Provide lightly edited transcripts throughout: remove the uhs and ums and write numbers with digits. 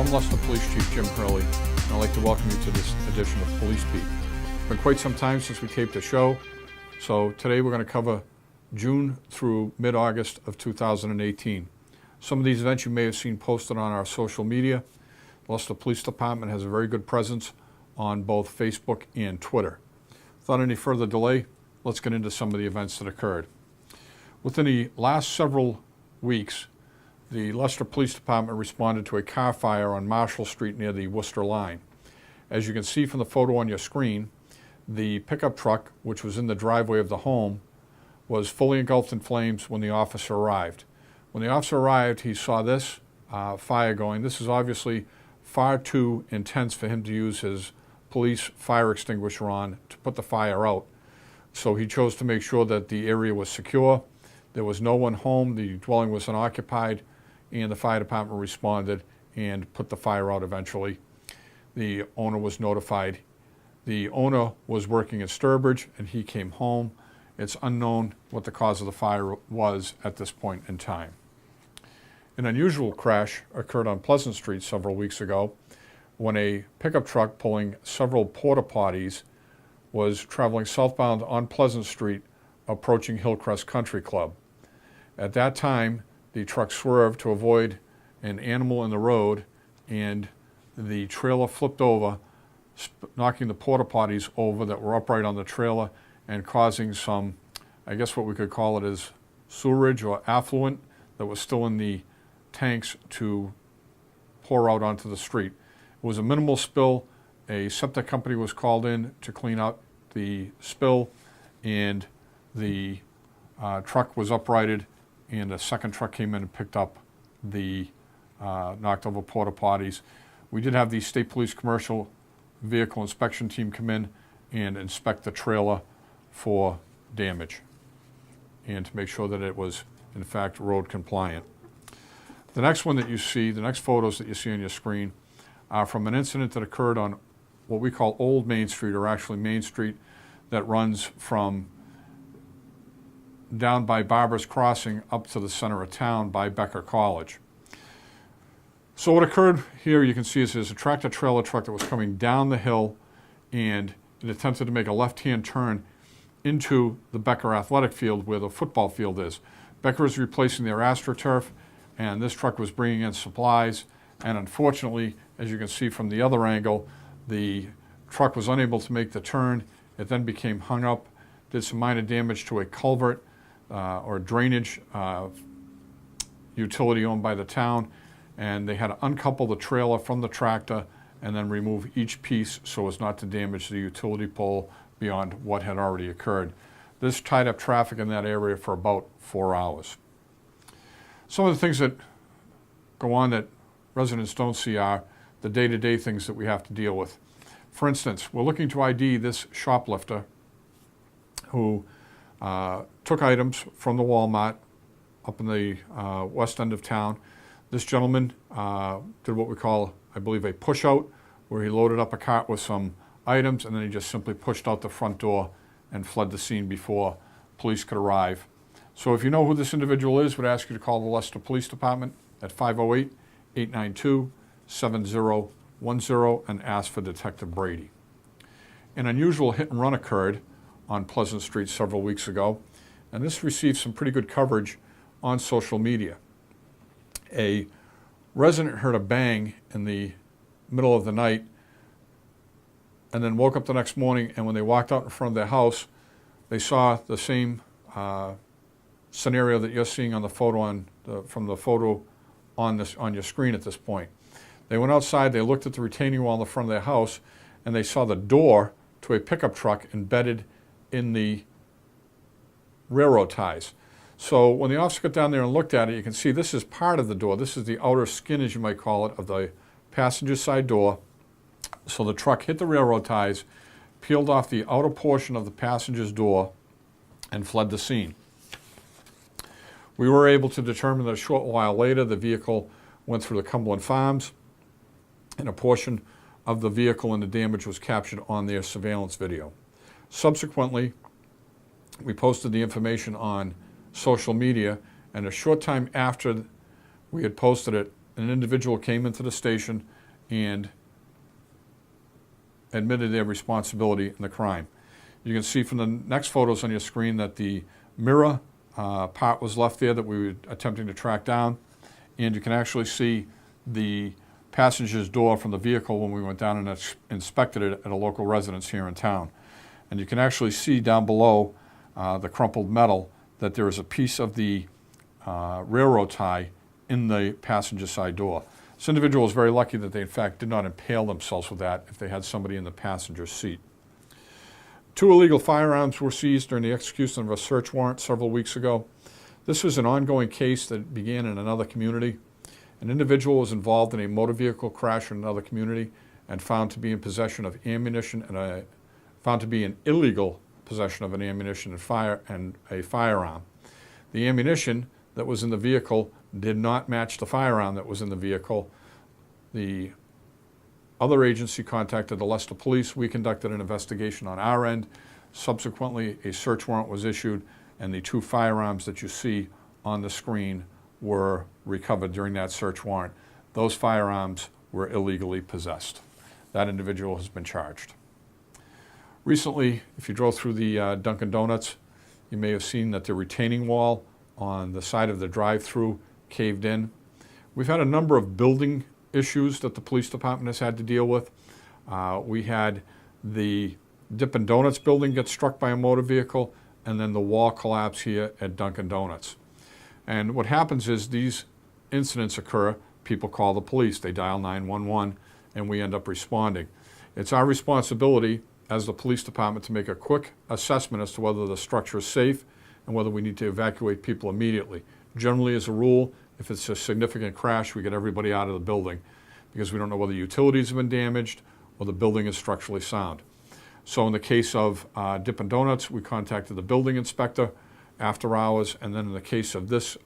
I'm Leicester Police Chief Jim Hurley, and I'd like to welcome you to this edition of Police Beat. It's been quite some time since we taped a show, so today we're going to cover June through mid-August of 2018. Some of these events you may have seen posted on our social media. The Leicester Police Department has a very good presence on both Facebook and Twitter. Without any further delay, let's get into some of the events that occurred. Within the last several weeks, the Leicester Police Department responded to a car fire on Marshall Street near the Worcester line. As you can see from the photo on your screen, the pickup truck, which was in the driveway of the home, was fully engulfed in flames when the officer arrived. When the officer arrived, he saw this fire going. This is obviously far too intense for him to use his police fire extinguisher on to put the fire out. So he chose to make sure that the area was secure. There was no one home, the dwelling was unoccupied, and the fire department responded and put the fire out eventually. The owner was notified. The owner was working at Sturbridge and he came home. It's unknown what the cause of the fire was at this point in time. An unusual crash occurred on Pleasant Street several weeks ago when a pickup truck pulling several porta potties was traveling southbound on Pleasant Street approaching Hillcrest Country Club. At that time, the truck swerved to avoid an animal in the road, and the trailer flipped over, knocking the porta potties over that were upright on the trailer and causing some, I guess what we could call it is sewerage or affluent that was still in the tanks to pour out onto the street. It was a minimal spill. A septic company was called in to clean out the spill, and the truck was uprighted, and a second truck came in and picked up the knocked over porta potties. We did have the State Police Commercial Vehicle Inspection Team come in and inspect the trailer for damage and to make sure that it was in fact road compliant. The next one that you see, the next photos that you see on your screen are from an incident that occurred on what we call Old Main Street, or actually Main Street, that runs from down by Barbers Crossing up to the center of town by Becker College. So what occurred here, you can see, is there's a tractor-trailer truck that was coming down the hill, and it attempted to make a left-hand turn into the Becker Athletic Field where the football field is. Becker is replacing their AstroTurf, and this truck was bringing in supplies, and unfortunately, as you can see from the other angle, the truck was unable to make the turn. It then became hung up, did some minor damage to a culvert or drainage utility owned by the town, and they had to uncouple the trailer from the tractor and then remove each piece so as not to damage the utility pole beyond what had already occurred. This tied up traffic in that area for about 4 hours. Some of the things that go on that residents don't see are the day-to-day things that we have to deal with. For instance, we're looking to ID this shoplifter who took items from the Walmart up in the west end of town. This gentleman did what we call, I believe, a push-out, where he loaded up a cart with some items and then he just simply pushed out the front door and fled the scene before police could arrive. So if you know who this individual is, we'd ask you to call the Leicester Police Department at 508-892-7010 and ask for Detective Brady. An unusual hit and run occurred on Pleasant Street several weeks ago, and this received some pretty good coverage on social media. A resident heard a bang in the middle of the night and then woke up the next morning, and when they walked out in front of their house, they saw the same scenario that you're seeing on the photo from the photo on your screen at this point. They went outside, they looked at the retaining wall in the front of their house, and they saw the door to a pickup truck embedded in the railroad ties. So when the officer got down there and looked at it, you can see this is part of the door. This is the outer skin, as you might call it, of the passenger side door. So the truck hit the railroad ties, peeled off the outer portion of the passenger's door, and fled the scene. We were able to determine that a short while later the vehicle went through the Cumberland Farms, and a portion of the vehicle and the damage was captured on their surveillance video. Subsequently, we posted the information on social media, and a short time after we had posted it, an individual came into the station and admitted their responsibility in the crime. You can see from the next photos on your screen that the mirror part was left there that we were attempting to track down, and you can actually see the passenger's door from the vehicle when we went down and inspected it at a local residence here in town. And you can actually see down below the crumpled metal that there is a piece of the railroad tie in the passenger side door. This individual was very lucky that they in fact did not impale themselves with that if they had somebody in the passenger seat. 2 illegal firearms were seized during the execution of a search warrant several weeks ago. This was an ongoing case that began in another community. An individual was involved in a motor vehicle crash in another community and found to be in possession of ammunition and found to be in illegal possession of an ammunition and a firearm. The ammunition that was in the vehicle did not match the firearm that was in the vehicle. The other agency contacted the Leicester police. We conducted an investigation on our end. Subsequently, a search warrant was issued, and the 2 firearms that you see on the screen were recovered during that search warrant. Those firearms were illegally possessed. That individual has been charged. Recently, if you drove through the Dunkin' Donuts, you may have seen that the retaining wall on the side of the drive-through caved in. We've had a number of building issues that the police department has had to deal with. We had the Dippin' Donuts building get struck by a motor vehicle, and then the wall collapse here at Dunkin' Donuts. And what happens is these incidents occur, people call the police, they dial 911, and we end up responding. It's our responsibility as the police department to make a quick assessment as to whether the structure is safe and whether we need to evacuate people immediately. Generally, as a rule, if it's a significant crash, we get everybody out of the building because we don't know whether utilities have been damaged or the building is structurally sound. So in the case of Dippin' Donuts, we contacted the building inspector after hours, and then in the case of this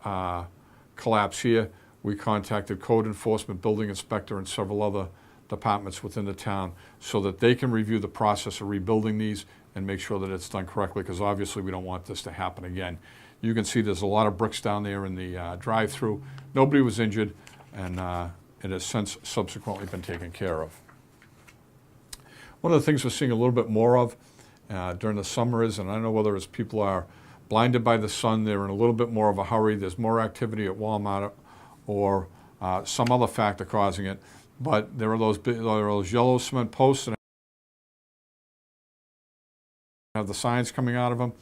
collapse here, we contacted code enforcement, building inspector, and several other departments within the town so that they can review the process of rebuilding these and make sure that it's done correctly, because obviously we don't want this to happen again. You can see there's a lot of bricks down there in the drive-through. Nobody was injured, and it has since subsequently been taken care of. One of the things we're seeing a little bit more of during the summer is, and I don't know whether it's people are blinded by the sun, they're in a little bit more of a hurry, there's more activity at Walmart or some other factor causing it, but there are those yellow cement posts that have the signs coming out of them,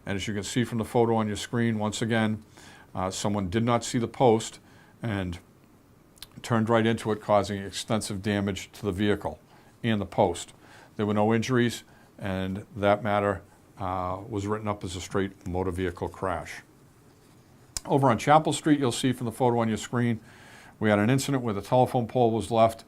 and as you can see from the photo on your screen, once again, someone did not see the post and turned right into it, causing extensive damage to the vehicle and the post. There were no injuries, and that matter was written up as a straight motor vehicle crash. Over on Chapel Street, you'll see from the photo on your screen, we had an incident where the telephone pole was left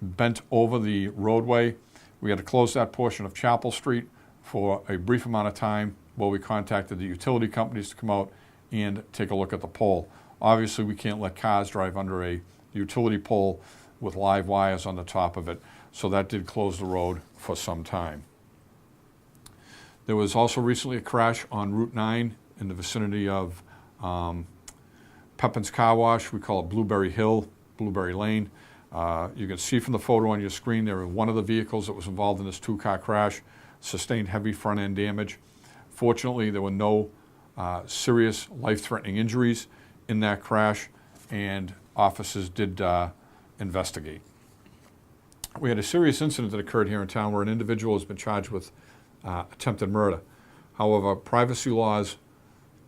bent over the roadway. We had to close that portion of Chapel Street for a brief amount of time while we contacted the utility companies to come out and take a look at the pole. Obviously, we can't let cars drive under a utility pole with live wires on the top of it, so that did close the road for some time. There was also recently a crash on Route 9 in the vicinity of Pepin's Car Wash. We call it Blueberry Hill, Blueberry Lane. You can see from the photo on your screen there, one of the vehicles that was involved in this 2-car crash sustained heavy front-end damage. Fortunately, there were no serious life-threatening injuries in that crash, and officers did investigate. We had a serious incident that occurred here in town where an individual has been charged with attempted murder. However, privacy laws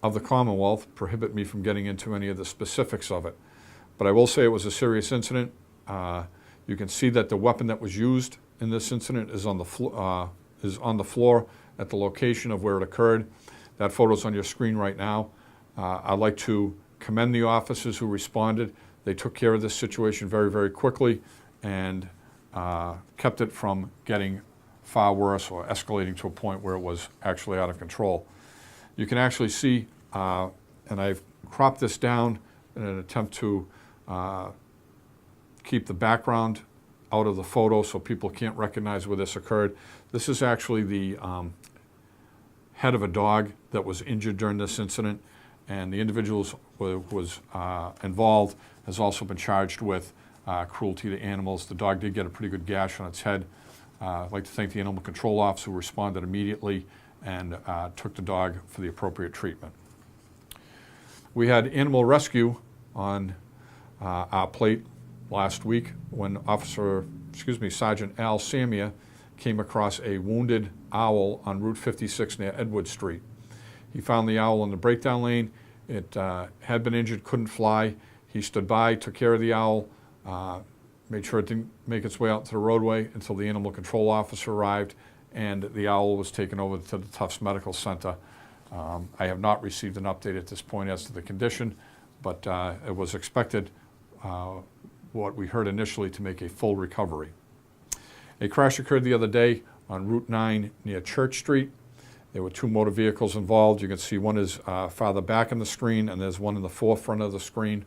of the Commonwealth prohibit me from getting into any of the specifics of it. But I will say it was a serious incident. You can see that the weapon that was used in this incident is on the floor at the location of where it occurred. That photo's on your screen right now. I'd like to commend the officers who responded. They took care of this situation very, very quickly and kept it from getting far worse or escalating to a point where it was actually out of control. You can actually see, and I've cropped this down in an attempt to keep the background out of the photo so people can't recognize where this occurred. This is actually the head of a dog that was injured during this incident. and the individual who was involved has also been charged with cruelty to animals. The dog did get a pretty good gash on its head. I'd like to thank the animal control officer who responded immediately and took the dog for the appropriate treatment. We had animal rescue on our plate last week when Sergeant Al Samia came across a wounded owl on Route 56 near Edward Street. He found the owl in the breakdown lane. It had been injured, couldn't fly. He stood by, took care of the owl, made sure it didn't make its way out to the roadway until the animal control officer arrived, and the owl was taken over to the Tufts Medical Center. I have not received an update at this point as to the condition, but it was expected, what we heard initially, to make a full recovery. A crash occurred the other day on Route 9 near Church Street. There were two motor vehicles involved. You can see one is farther back in the screen, and there's one in the forefront of the screen.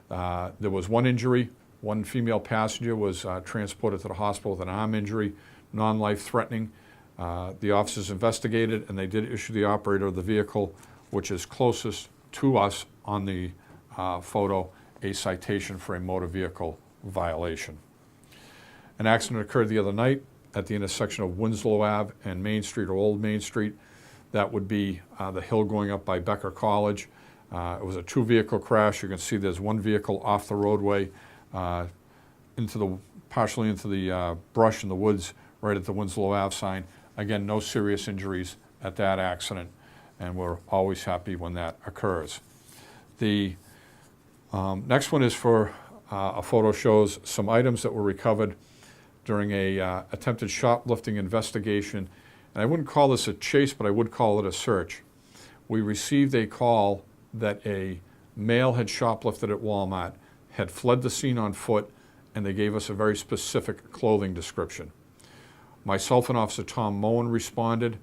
There was one injury. One female passenger was transported to the hospital with an arm injury, non-life threatening. The officers investigated, and they did issue the operator of the vehicle, which is closest to us on the photo, a citation for a motor vehicle violation. An accident occurred the other night at the intersection of Winslow Ave and Main Street, or Old Main Street. That would be the hill going up by Becker College. It was a two-vehicle crash. You can see there's one vehicle off the roadway partially into the brush in the woods right at the Winslow Ave sign. Again, no serious injuries at that accident, and we're always happy when that occurs. The next one is for a photo shows some items that were recovered during a attempted shoplifting investigation. And I wouldn't call this a chase, but I would call it a search. We received a call that a male had shoplifted at Walmart, had fled the scene on foot, and they gave us a very specific clothing description. Myself and Officer Tom Moen responded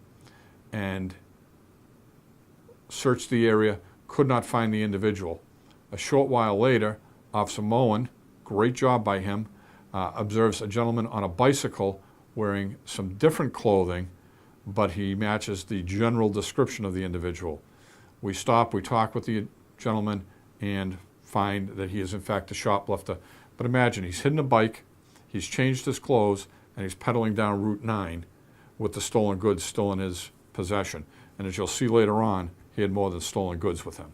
and searched the area, could not find the individual. A short while later, Officer Moen, great job by him, observes a gentleman on a bicycle wearing some different clothing, but he matches the general description of the individual. We stop, we talk with the gentleman, and find that he is in fact a shoplifter. But imagine, he's hidden a bike, he's changed his clothes, and he's pedaling down Route 9 with the stolen goods still in his possession. And as you'll see later on, he had more than stolen goods with him.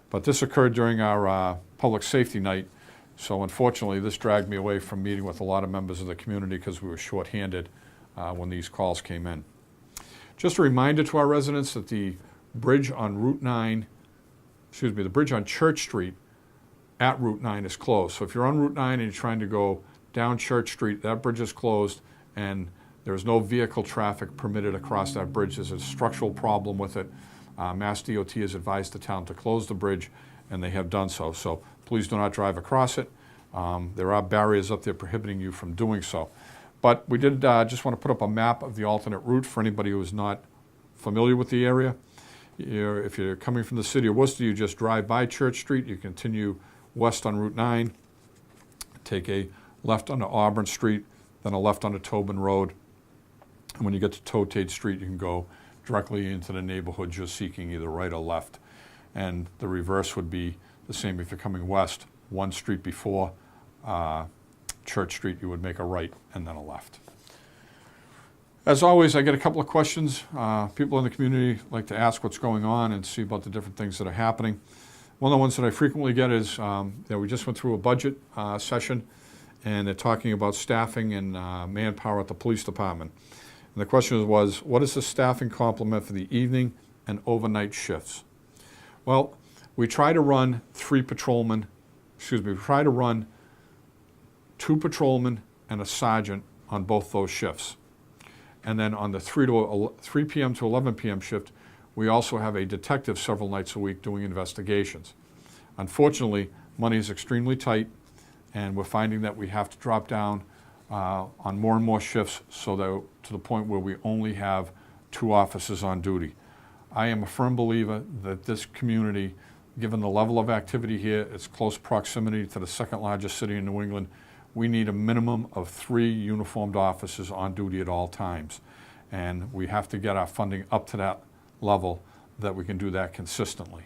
But this occurred during our public safety night, so unfortunately this dragged me away from meeting with a lot of members of the community because we were short-handed when these calls came in. Just a reminder to our residents that the bridge on the bridge on Church Street at Route 9 is closed. So if you're on Route 9 and you're trying to go down Church Street, that bridge is closed, and there's no vehicle traffic permitted across that bridge. There's a structural problem with it. Mass DOT has advised the town to close the bridge, and they have done so. So please do not drive across it. There are barriers up there prohibiting you from doing so. But we did just want to put up a map of the alternate route for anybody who is not familiar with the area. If you're coming from the city of Worcester, you just drive by Church Street. You continue west on Route 9, take a left onto Auburn Street, then a left onto Tobin Road. And when you get to Totate Street, you can go directly into the neighborhood you're seeking, either right or left. And the reverse would be the same if you're coming west. One street before Church Street, you would make a right and then a left. As always, I get a couple of questions. People in the community like to ask what's going on and see about the different things that are happening. One of the ones that I frequently get is that we just went through a budget session, and they're talking about staffing and manpower at the police department. And the question was, what is the staffing complement for the evening and overnight shifts? Well, we try to run we try to run 2 patrolmen and a sergeant on both those shifts. And then on the 3 p.m. to 11 p.m. shift, we also have a detective several nights a week doing investigations. Unfortunately, money is extremely tight, and we're finding that we have to drop down on more and more shifts so that to the point where we only have 2 officers on duty. I am a firm believer that this community, given the level of activity here, its close proximity to the second largest city in New England, we need a minimum of 3 uniformed officers on duty at all times. And we have to get our funding up to that level that we can do that consistently.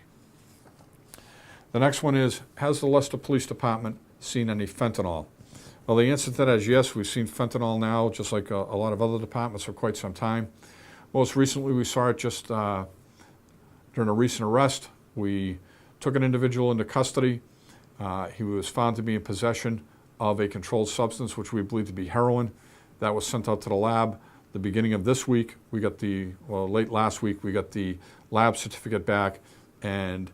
The next one is, has the Leicester Police Department seen any fentanyl? Well, the answer to that is yes. We've seen fentanyl now, just like a lot of other departments, for quite some time. Most recently, we saw it just during a recent arrest. We took an individual into custody. He was found to be in possession of a controlled substance, which we believe to be heroin. That was sent out to the lab. The beginning of this week, late last week, we got the lab certificate back, and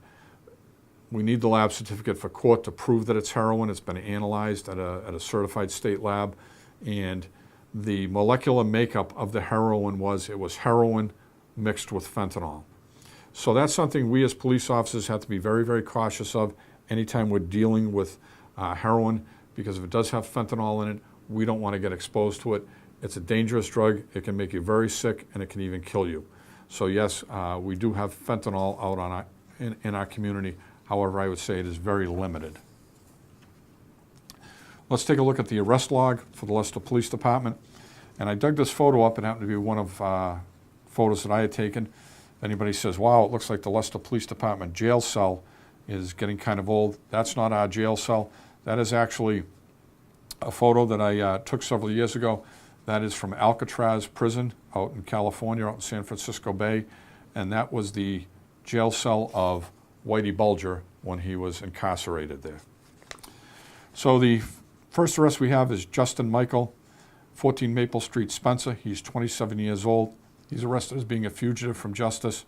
we need the lab certificate for court to prove that it's heroin. It's been analyzed at a certified state lab, and the molecular makeup of the heroin was heroin mixed with fentanyl. So that's something we as police officers have to be very, very cautious of anytime we're dealing with heroin, because if it does have fentanyl in it, we don't want to get exposed to it. It's a dangerous drug. It can make you very sick, and it can even kill you. So yes, we do have fentanyl out in our community. However, I would say it is very limited. Let's take a look at the arrest log for the Leicester Police Department. And I dug this photo up. It happened to be one of photos that I had taken. If anybody says, wow, it looks like the Leicester Police Department jail cell is getting kind of old, that's not our jail cell. That is actually a photo that I took several years ago. That is from Alcatraz Prison out in California, out in San Francisco Bay. And that was the jail cell of Whitey Bulger when he was incarcerated there. So the first arrest we have is Justin Michael, 14 Maple Street, Spencer. He's 27 years old. He's arrested as being a fugitive from justice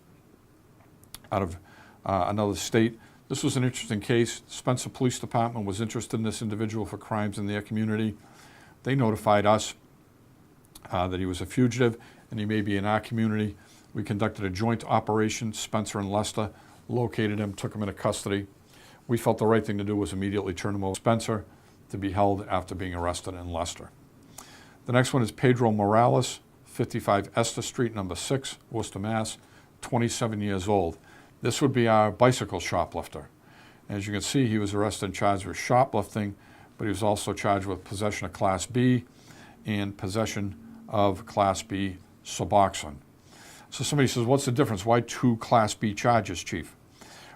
out of another state. This was an interesting case. Spencer Police Department was interested in this individual for crimes in their community. They notified us that he was a fugitive and he may be in our community. We conducted a joint operation, Spencer and Leicester, located him, took him into custody. We felt the right thing to do was immediately turn him over to Spencer to be held after being arrested in Leicester. The next one is Pedro Morales, 55 Esther Street, number 6, Worcester, Mass., 27 years old. This would be our bicycle shoplifter. As you can see, he was arrested and charged with shoplifting, but he was also charged with possession of Class B and possession of Class B Suboxone. So somebody says, what's the difference? Why 2 Class B charges, Chief?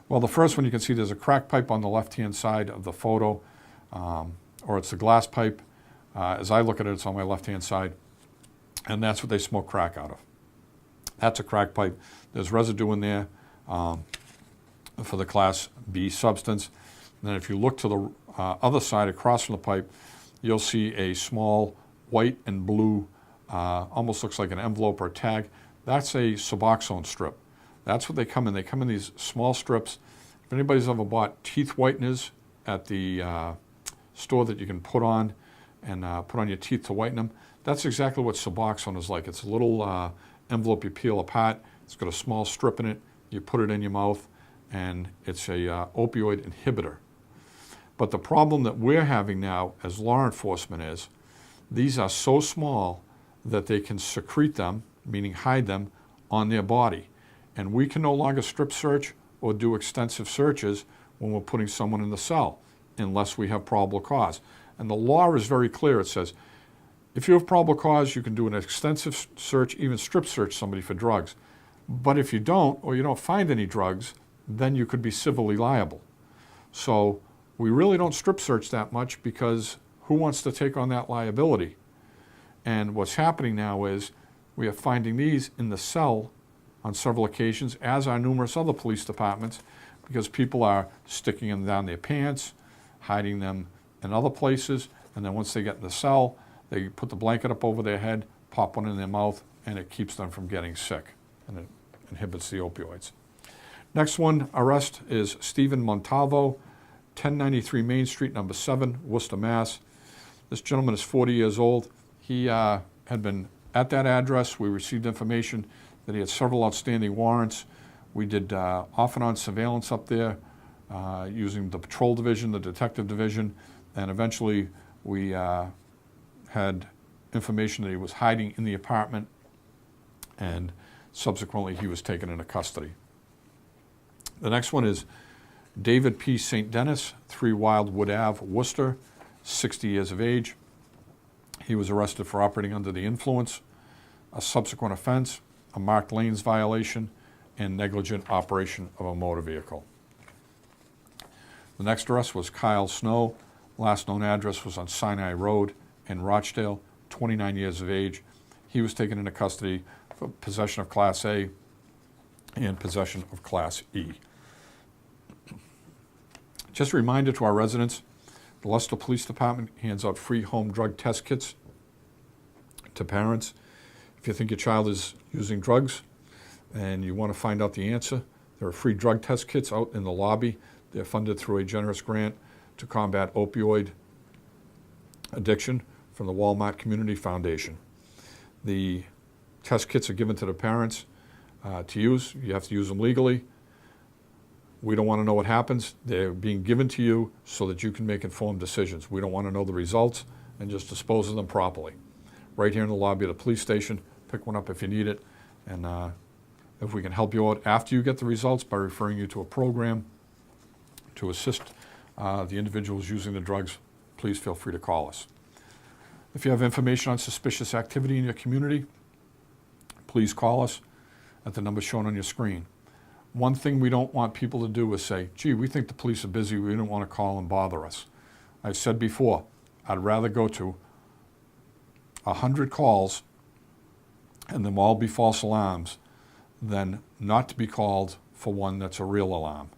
Well, the first one you can see there's a crack pipe on the left-hand side of the photo, or it's a glass pipe. As I look at it, it's on my left-hand side, and that's what they smoke crack out of. That's a crack pipe. There's residue in there for the Class B substance. And then if you look to the other side across from the pipe, you'll see a small white and blue, almost looks like an envelope or a tag. That's a Suboxone strip. That's what they come in. They come in these small strips. If anybody's ever bought teeth whiteners at the store that you can put on and put on your teeth to whiten them, that's exactly what Suboxone is like. It's a little envelope you peel apart. It's got a small strip in it. You put it in your mouth, and it's a opioid inhibitor. But the problem that we're having now as law enforcement is these are so small that they can secrete them, meaning hide them, on their body. And we can no longer strip search or do extensive searches when we're putting someone in the cell, unless we have probable cause. And the law is very clear. It says, if you have probable cause, you can do an extensive search, even strip search somebody for drugs. But if you don't, or you don't find any drugs, then you could be civilly liable. So we really don't strip search that much, because who wants to take on that liability? And what's happening now is we are finding these in the cell on several occasions, as are numerous other police departments, because people are sticking them down their pants, hiding them in other places, and then once they get in the cell, they put the blanket up over their head, pop one in their mouth, and it keeps them from getting sick, and it inhibits the opioids. Next one, arrest, is Stephen Montalvo, 1093 Main Street, number 7, Worcester, Mass. This gentleman is 40 years old. He had been at that address. We received information that he had several outstanding warrants. We did off and on surveillance up there using the patrol division, the detective division, and eventually we had information that he was hiding in the apartment, and subsequently he was taken into custody. The next one is David P. St. Dennis, 3 Wildwood Ave, Worcester, 60 years of age. He was arrested for operating under the influence, a subsequent offense, a marked lanes violation, and negligent operation of a motor vehicle. The next arrest was Kyle Snow. Last known address was on Sinai Road in Rochdale, 29 years of age. He was taken into custody for possession of Class A and possession of Class E. Just a reminder to our residents, the Leicester Police Department hands out free home drug test kits to parents. If you think your child is using drugs and you want to find out the answer, there are free drug test kits out in the lobby. They're funded through a generous grant to combat opioid addiction from the Walmart Community Foundation. The test kits are given to the parents to use. You have to use them legally. We don't want to know what happens. They're being given to you so that you can make informed decisions. We don't want to know the results and just dispose of them properly. Right here in the lobby of the police station, pick one up if you need it. And if we can help you out after you get the results by referring you to a program to assist the individuals using the drugs, please feel free to call us. If you have information on suspicious activity in your community, please call us at the number shown on your screen. One thing we don't want people to do is say, gee, we think the police are busy, we don't want to call and bother us. I've said before, I'd rather go to 100 calls and them all be false alarms than not to be called for one that's a real alarm.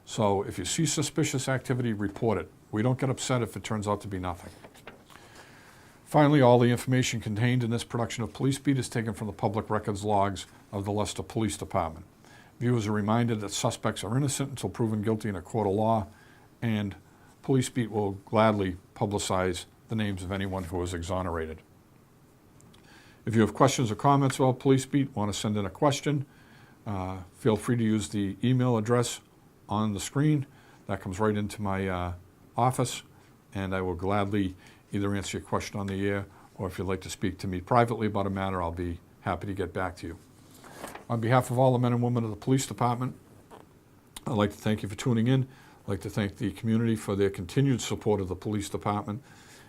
So if you see suspicious activity, report it. We don't get upset if it turns out to be nothing. Finally, all the information contained in this production of Police Beat is taken from the public records logs of the Leicester Police Department. Viewers are reminded that suspects are innocent until proven guilty in a court of law, and Police Beat will gladly publicize the names of anyone who is exonerated. If you have questions or comments about Police Beat, want to send in a question, feel free to use the email address on the screen. That comes right into my office, and I will gladly either answer your question on the air, or if you'd like to speak to me privately about a matter, I'll be happy to get back to you. On behalf of all the men and women of the police department, I'd like to thank you for tuning in. I'd like to thank the community for their continued support of the police department.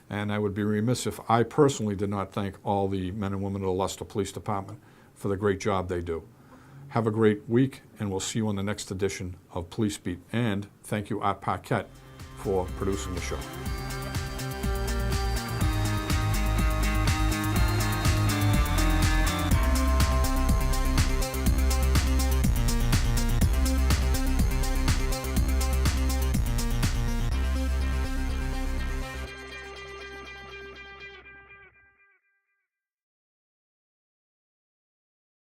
And I would be remiss if I personally did not thank all the men and women of the Leicester Police Department for the great job they do. Have a great week, and we'll see you on the next edition of Police Beat. And thank you, Art Paquette, for producing the show.